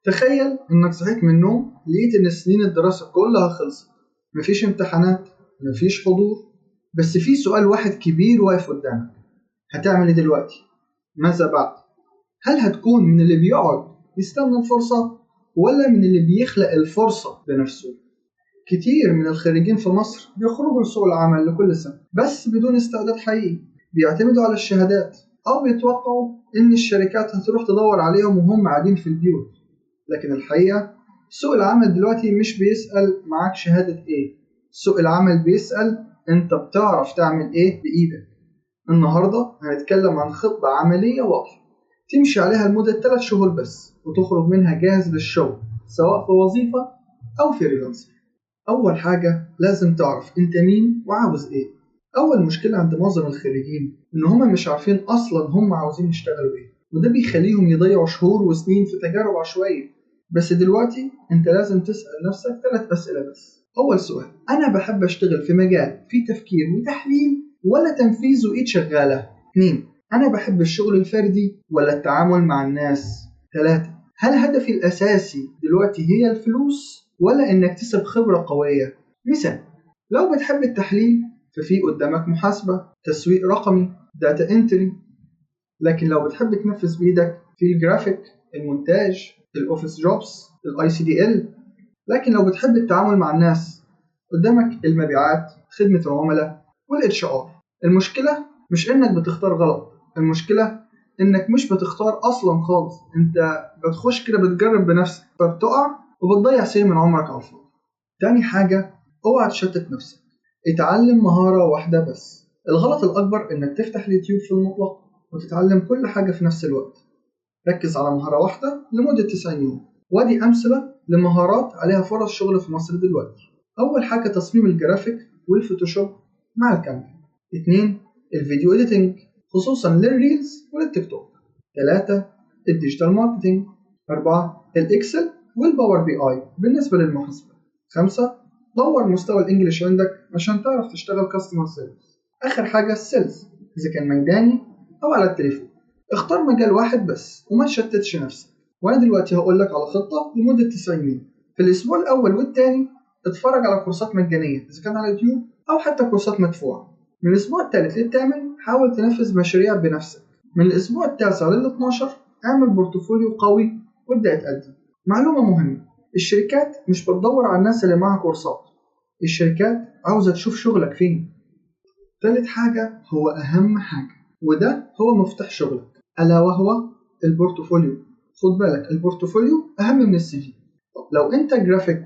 تخيل إنك صحيت من النوم لقيت إن سنين الدراسة كلها خلصت، مفيش امتحانات، مفيش حضور، بس في سؤال واحد كبير واقف قدامك. هتعمل إيه دلوقتي؟ ماذا بعد؟ هل هتكون من اللي بيقعد يستنى الفرصة ولا من اللي بيخلق الفرصة بنفسه؟ كتير من الخريجين في مصر بيخرجوا لسوق العمل لكل سنة بس بدون استعداد حقيقي، بيعتمدوا على الشهادات أو بيتوقعوا إن الشركات هتروح تدور عليهم وهم قاعدين في البيوت. لكن الحقيقة سوق العمل دلوقتي مش بيسأل معاك شهادة إيه، سوق العمل بيسأل أنت بتعرف تعمل إيه بإيدك. النهاردة هنتكلم عن خطة عملية واضحة تمشي عليها لمدة 3 شهور بس وتخرج منها جاهز للشغل، سواء في وظيفة أو فريلانسر. أول حاجة لازم تعرف أنت مين وعاوز إيه. أول مشكلة عند معظم الخريجين إن هما مش عارفين أصلا هما عاوزين يشتغلوا إيه، وده بيخليهم يضيعوا شهور وسنين في تجارب عشوائية. بس دلوقتي أنت لازم تسأل نفسك 3 أسئلة بس. أول سؤال: أنا بحب أشتغل في مجال فيه تفكير وتحليل ولا تنفيذ وإيد شغالة؟ 2: أنا بحب الشغل الفردي ولا التعامل مع الناس؟ 3: هل هدفي الأساسي دلوقتي هي الفلوس ولا إنك تكسب خبرة قوية؟ مثال: لو بتحب التحليل ففي قدامك محاسبة، تسويق رقمي، داتا انتري. لكن لو بتحب تنفذ بإيدك في الجرافيك، المونتاج، الأوفيس جوبس، ICDL. لكن لو بتحب التعامل مع الناس قدامك المبيعات، خدمة العملاء، والHR. المشكلة مش إنك بتختار غلط، المشكلة إنك مش بتختار أصلا خالص. أنت بتخش كده بتجرب بنفسك فبتقع وبتضيع سنين من عمرك على الفاضي. تاني حاجة: اوعى تشتت نفسك، اتعلم مهارة واحدة بس. الغلط الأكبر إنك تفتح اليوتيوب في المطلق وتتعلم كل حاجة في نفس الوقت. ركز على مهارة واحدة لمدة 90 يوم. وادي أمثلة لمهارات عليها فرص شغل في مصر دلوقتي. أول حاجة تصميم الجرافيك والفوتوشوب مع الكاميرا. 2: الفيديو إديتنج خصوصا للريلز وللتيك توك. 3: الديجيتال ماركتينج. 4: الإكسل والباور بي آي بالنسبة للمحاسبة. 5: طور مستوى الإنجليش عندك عشان تعرف تشتغل كاستمر سيرفيس. آخر حاجة السيلز، إذا كان ميداني أو على التليفون. اختار مجال واحد بس وما تشتتش نفسك. وأنا دلوقتي هقولك على خطة لمدة 90 يوم. في الأسبوع الأول والتاني اتفرج على كورسات مجانية إذا كان على اليوتيوب أو حتى كورسات مدفوعة. من الأسبوع الثالث للثامن حاول تنفذ مشاريع بنفسك. من الأسبوع التاسع لل12 اعمل بورتفوليو قوي وابدأ اتقدم. معلومة مهمة: الشركات مش بتدور على الناس اللي معاها كورسات، الشركات عاوزة تشوف شغلك فين. ثالث حاجة هو أهم حاجة وده هو مفتاح شغلك، ألا وهو البورتفوليو. خد بالك البورتفوليو أهم من السي في. لو أنت جرافيك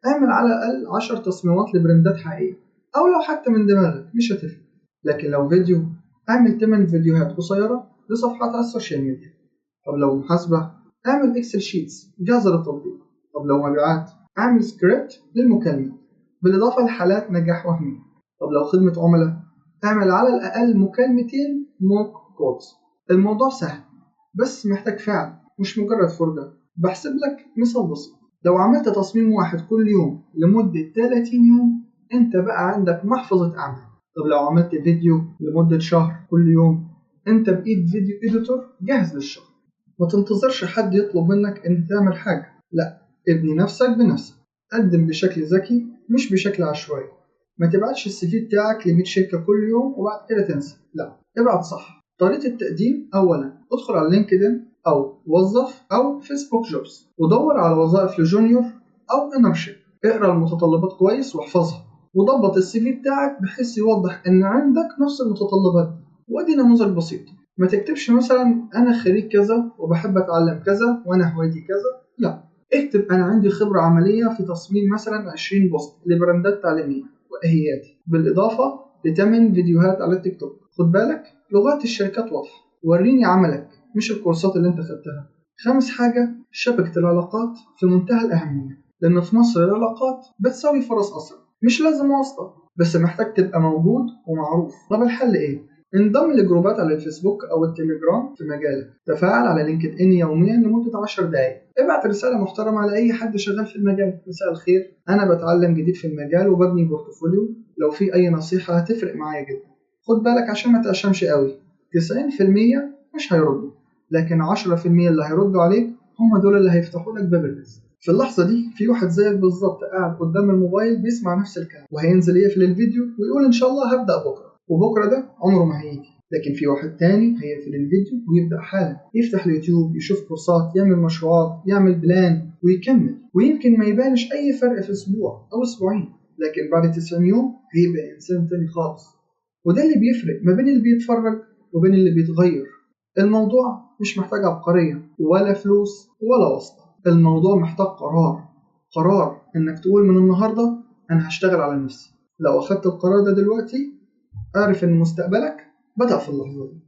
اعمل على الأقل 10 تصميمات لبراندات حقيقية، أو لو حتى من دماغك مش هتفرق. لكن لو فيديو اعمل 8 فيديوهات قصيرة لصفحات على السوشيال ميديا. طب لو محاسبة اعمل اكسل شيتس جاهزة للتطبيق. طب لو مبيعات اعمل سكريبت للمكالمة بالإضافة لحالات نجاح وهمية. طب لو خدمة عملاء اعمل على الأقل مكالمتين موك كولز. الموضوع سهل بس محتاج فعل مش مجرد فرجة. بحسب لك مثال بسيط: لو عملت تصميم واحد كل يوم لمدة 30 يوم انت بقى عندك محفظة أعمال. طب لو عملت فيديو لمدة شهر كل يوم انت بقيت فيديو إديتور جاهز للشغل. ما تنتظرش حد يطلب منك انك تعمل حاجة، لا، ابني نفسك بنفسك. قدم بشكل ذكي مش بشكل عشوائي. ما تبعتش السي في بتاعك ل100 شركة كل يوم وبعد كده تنسى، لا، ابعت صح. طريقة التقديم: أولا ادخل على لينكدين أو وظف أو فيسبوك جوبز ودور على وظائف لجونيور أو انرشيب. اقرأ المتطلبات كويس واحفظها وضبط السي في بتاعك بحيث يوضح إن عندك نفس المتطلبات. وادي نموذج بسيط، ما تكتبش مثلا أنا خريج كذا وبحب أتعلم كذا وأنا هوايتي كذا، لا، اكتب أنا عندي خبرة عملية في تصميم مثلا 20 بوست لبراندات تعليمية وأهياتي بالإضافة ل8 فيديوهات على التيك توك. خد بالك لغات الشركات واضحة، وريني عملك مش الكورسات اللي انت خدتها. 5 حاجة: شبكة العلاقات في منتهى الأهمية، لأن في مصر العلاقات بتساوي فرص أسرع. مش لازم واسطة بس محتاج تبقى موجود ومعروف. طب الحل إيه؟ انضم لجروبات على الفيسبوك أو التليجرام في مجالك. تفاعل على لينكد إن يوميا لمدة 10 دقايق. ابعت رسالة محترمة لأي حد شغال في المجال: مساء الخير، أنا بتعلم جديد في المجال وببني بورتفوليو، لو في أي نصيحة هتفرق معايا جدا. خد بالك عشان ما تقشمش قوي، 90% مش هيردوا، لكن 10% اللي هيردوا عليك هم دول اللي هيفتحوا لك باب الرزق. في اللحظة دي في واحد زيك بالظبط قاعد قدام الموبايل بيسمع نفس الكلام، وهينزل يقفل الفيديو ويقول إن شاء الله هبدأ بكرة، وبكرة ده عمره ما هيجي. لكن في واحد تاني هيقفل الفيديو ويبدأ حالا يفتح اليوتيوب، يشوف كورسات، يعمل مشروعات، يعمل بلان ويكمل. ويمكن ما يبانش أي فرق في أسبوع أو أسبوعين، لكن بعد 90 يوم هيبقى إنسان تاني خالص. وده اللي بيفرق ما بين اللي بيتفرج وبين اللي بيتغير. الموضوع مش محتاج عبقرية ولا فلوس ولا واسطة، الموضوع محتاج قرار إنك تقول من النهاردة أنا هشتغل على نفسي. لو أخدت القرار ده دلوقتي، أعرف إن مستقبلك بدأ في اللحظة دي.